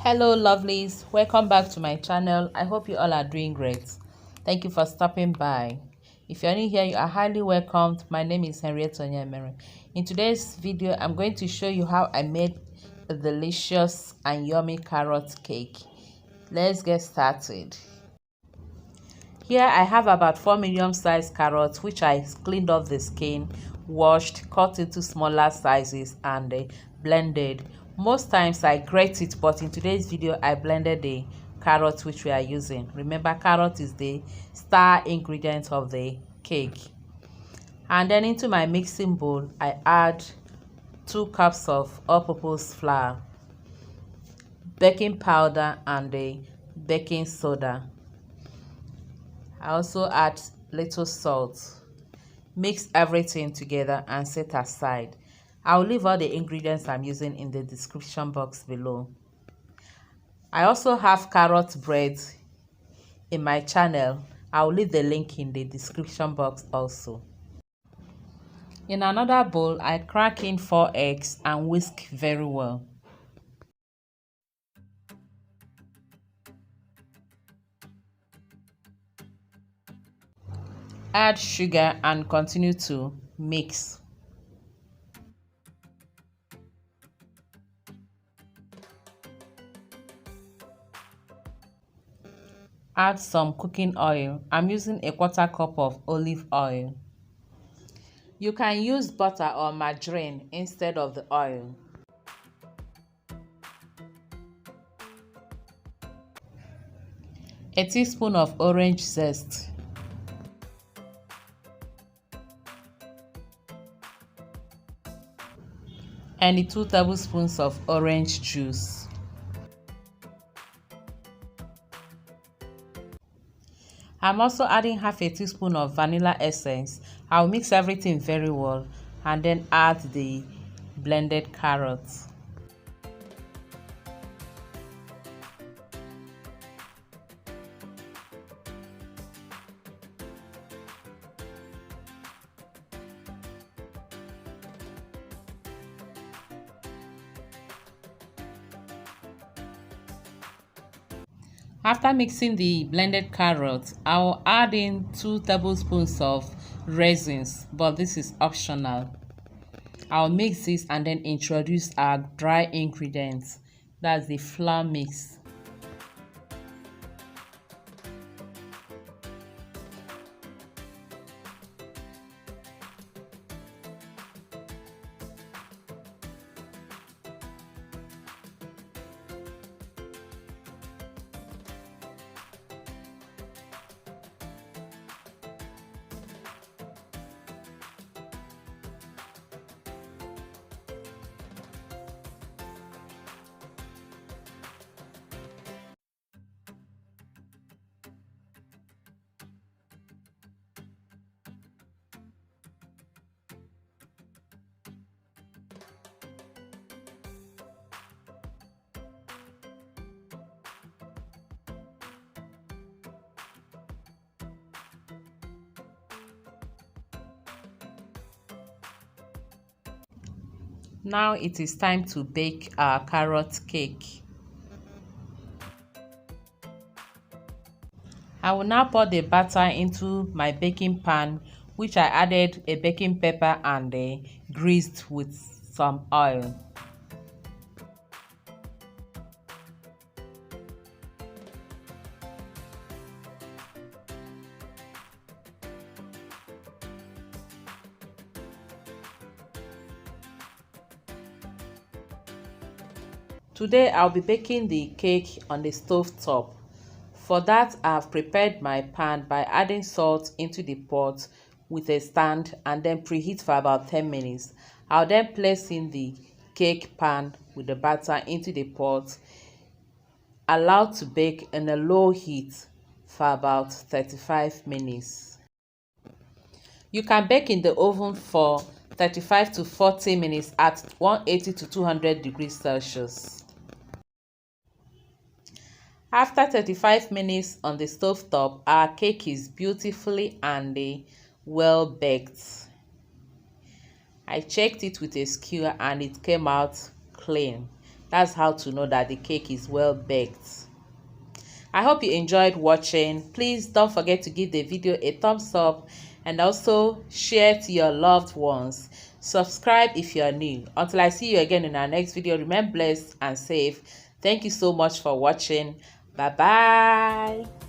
Hello lovelies, welcome back to my channel. I hope you all are doing great. Thank you for stopping by. If you're new here, you are highly welcomed. My name is Henriette Onyemere. In today's video, I'm going to show you how I made a delicious and yummy carrot cake. Let's get started. Here I have about 4 medium-sized carrots, which I cleaned off the skin, washed, cut into smaller sizes, and blended. Most times I grate it, but in today's video I blended the carrot which we are using. Remember, carrot is the star ingredient of the cake. And then into my mixing bowl I add 2 cups of all-purpose flour, baking powder, and the baking soda. I also add little salt. Mix everything together and set aside. I'll leave all the ingredients I'm using in the description box below. I also have carrot bread in my channel. I'll leave the link in the description box also. In another bowl, I crack in 4 eggs and whisk very well. Add sugar and continue to mix. Add some cooking oil. I'm using a 1/4 cup of olive oil. You can use butter or margarine instead of the oil. A teaspoon of orange zest. And 2 tablespoons of orange juice. I'm also adding half a teaspoon of vanilla essence. I'll mix everything very well and then add the blended carrots. After mixing the blended carrots, I'll add in 2 tablespoons of raisins, but this is optional. I'll mix this and then introduce our dry ingredients. That's the flour mix. Now it is time to bake our carrot cake. I will now pour the batter into my baking pan, which I added a baking pepper and greased with some oil. Today I'll be baking the cake on the stove top. For that, I've prepared my pan by adding salt into the pot with a stand and then preheat for about 10 minutes. I'll then place in the cake pan with the batter into the pot, allowed to bake in a low heat for about 35 minutes. You can bake in the oven for 35 to 40 minutes at 180 to 200 degrees Celsius. After 35 minutes on the stove top, our cake is beautifully and well baked. I checked it with a skewer and it came out clean. That's how to know that the cake is well baked. I hope you enjoyed watching. Please don't forget to give the video a thumbs up and also share to your loved ones. Subscribe if you are new. Until I see you again in our next video, remain blessed and safe. Thank you so much for watching. Bye bye.